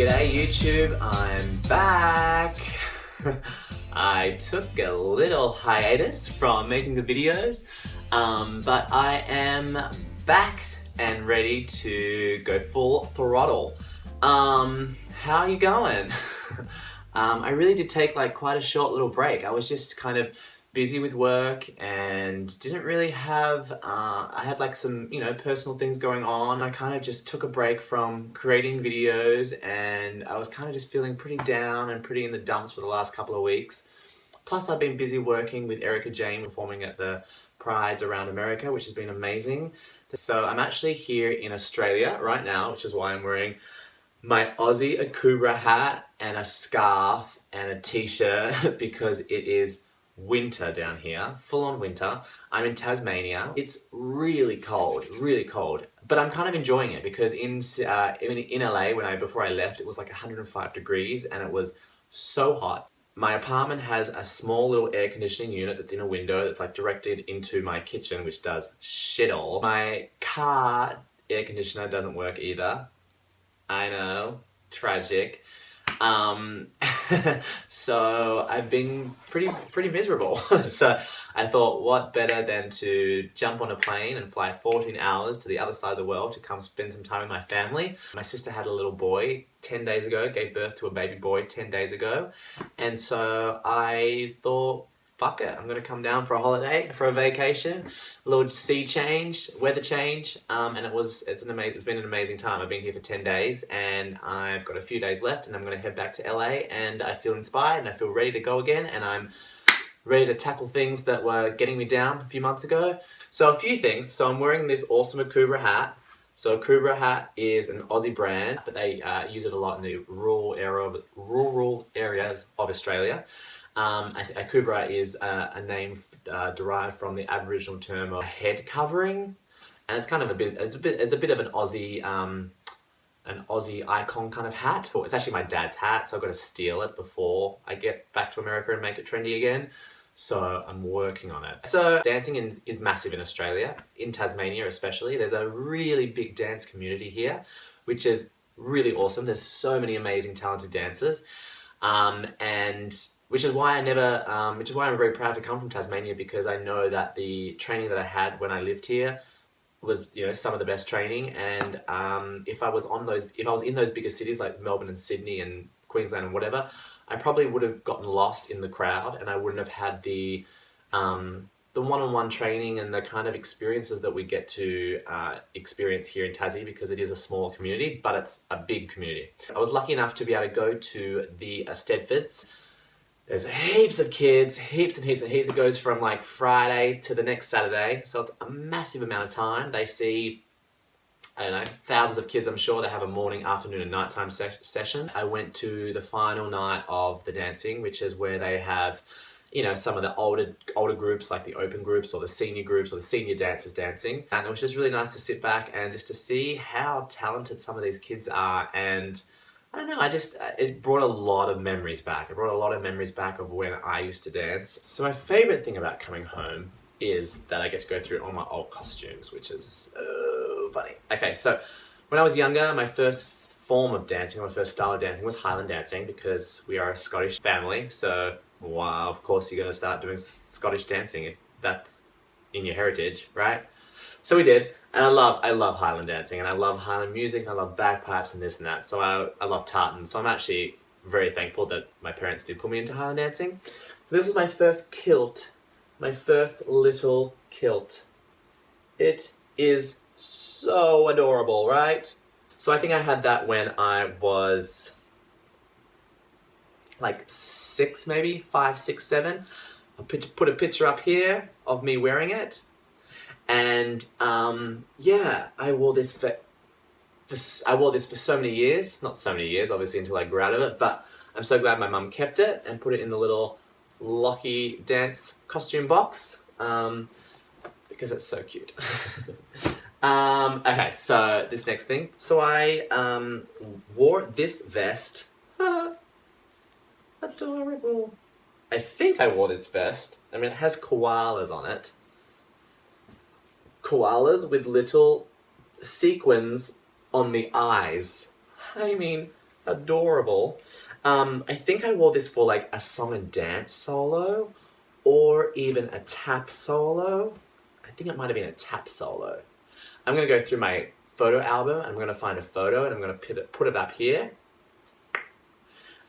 G'day YouTube, I'm back. I took a little hiatus from making the videos, but I am back and ready to go full throttle. How are you going? I really did take like quite a short little break. I was just kind of busy with work and didn't really have, I had like some, personal things going on. I kind of just took a break from creating videos and I was kind of just feeling pretty down and pretty in the dumps for the last couple of weeks. Plus I've been busy working with Erica Jane performing at the Prides around America, which has been amazing. So I'm actually here in Australia right now, which is why I'm wearing my Aussie Akubra hat and a scarf and a t-shirt because it is winter down here, full on winter. I'm in Tasmania. It's really cold, but I'm kind of enjoying it because in LA before I left, it was like 105 degrees and it was so hot. My apartment has a small little air conditioning unit that's in a window that's like directed into my kitchen, which does shit all. My car air conditioner doesn't work either. I know, tragic. So I've been pretty miserable. So I thought, what better than to jump on a plane and fly 14 hours to the other side of the world to come spend some time with my family. My sister had a little boy 10 days ago, gave birth to a baby boy 10 days ago. And so I thought, fuck it, I'm gonna come down for a holiday, for a vacation, a little sea change, weather change, and it's been an amazing time. I've been here for 10 days and I've got a few days left and I'm gonna head back to LA and I feel inspired and I feel ready to go again and I'm ready to tackle things that were getting me down a few months ago. So a few things. So I'm wearing this awesome Akubra hat. So Akubra hat is an Aussie brand, but they use it a lot in the rural areas of Australia. Akubra is a name derived from the Aboriginal term of head covering, and it's kind of it's a bit of an Aussie icon kind of hat. It's actually my dad's hat, so I've got to steal it before I get back to America and make it trendy again. So I'm working on it. So dancing is massive in Australia, in Tasmania especially. There's a really big dance community here, which is really awesome. There's so many amazing, talented dancers, and which is why I'm very proud to come from Tasmania, because I know that the training that I had when I lived here was, some of the best training. And if I was in those bigger cities like Melbourne and Sydney and Queensland and whatever, I probably would have gotten lost in the crowd and I wouldn't have had the one-on-one training and the kind of experiences that we get to experience here in Tassie, because it is a small community, but it's a big community. I was lucky enough to be able to go to the Stedfords. There's heaps of kids, heaps and heaps and heaps. It goes from like Friday to the next Saturday. So it's a massive amount of time. They see, I don't know, thousands of kids, I'm sure. They have a morning, afternoon and nighttime session. I went to the final night of the dancing, which is where they have, some of the older groups, like the open groups or the senior groups or the senior dancers dancing. And it was just really nice to sit back and just to see how talented some of these kids are. And I don't know, it brought a lot of memories back. It brought a lot of memories back of when I used to dance. So my favorite thing about coming home is that I get to go through all my old costumes, which is so funny. Okay, so when I was younger, my first form of dancing, my first style of dancing was Highland dancing, because we are a Scottish family. So, wow, of course you're gonna start doing Scottish dancing if that's in your heritage, right? So we did, and I love Highland dancing, and I love Highland music, and I love bagpipes and this and that. So I love tartan. So I'm actually very thankful that my parents did put me into Highland dancing. So this was my first kilt, my first little kilt. It is so adorable, right? So I think I had that when I was like 6, maybe 5, 6, 7. I'll put a picture up here of me wearing it. And yeah, I wore this for so many years. Not so many years, obviously, until I grew out of it. But I'm so glad my mum kept it and put it in the little Locky dance costume box, because it's so cute. Okay, so this next thing. So I wore this vest. Adorable. I think I wore this vest. I mean, it has koalas on it. Koalas with little sequins on the eyes. I mean, Adorable. I think I wore this for like a song and dance solo or even a tap solo. I think it might have been a tap solo. I'm going to go through my photo album and I'm going to find a photo and I'm going to put it up here.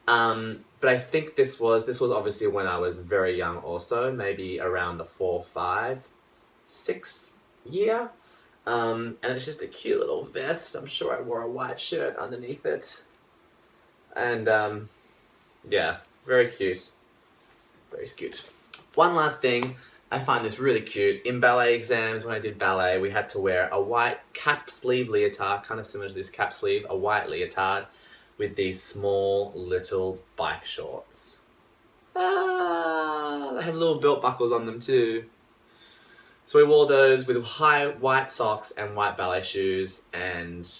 But I think this was obviously when I was very young also, maybe around the 4, 5, 6 year. And it's just a cute little vest. I'm sure I wore a white shirt underneath it. And yeah, very cute. Very cute. One last thing, I find this really cute. In ballet exams, when I did ballet, we had to wear a white cap sleeve leotard, kind of similar to this cap sleeve, a white leotard with these small little bike shorts. Ah, they have little belt buckles on them too. So we wore those with high white socks and white ballet shoes, and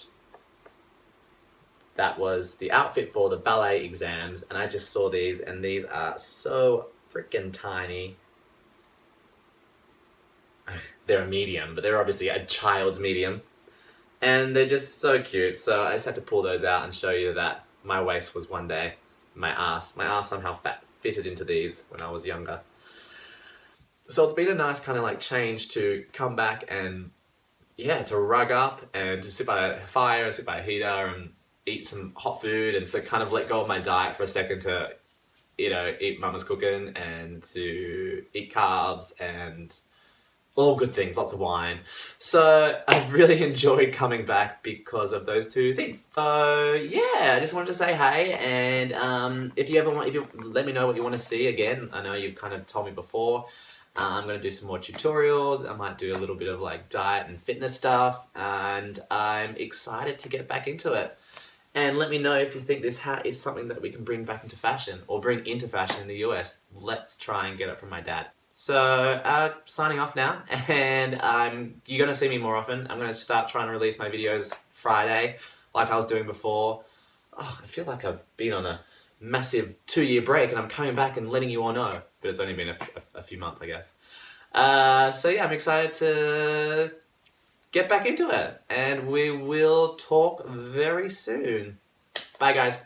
that was the outfit for the ballet exams. And I just saw these, and these are so freaking tiny. They're a medium, but they're obviously a child's medium. And they're just so cute. So I just had to pull those out and show you that my waist was one day my ass. My ass somehow fitted into these when I was younger. So it's been a nice kind of like change to come back and, yeah, to rug up and to sit by a fire and sit by a heater and eat some hot food, and so kind of let go of my diet for a second to, you know, eat mama's cooking and to eat carbs and all good things, lots of wine. So I've really enjoyed coming back because of those two things. So yeah, I just wanted to say hey, and if you let me know what you want to see again. I know you've kind of told me before. I'm going to do some more tutorials. I might do a little bit of like diet and fitness stuff, and I'm excited to get back into it. And let me know if you think this hat is something that we can bring back into fashion, or bring into fashion in the US. Let's try and get it from my dad. So, signing off now, and you're going to see me more often. I'm going to start trying to release my videos Friday, like I was doing before. Oh, I feel like I've been on a massive 2-year break, and I'm coming back and letting you all know. But it's only been a few months, I guess. So yeah, I'm excited to get back into it, and we will talk very soon. Bye, guys.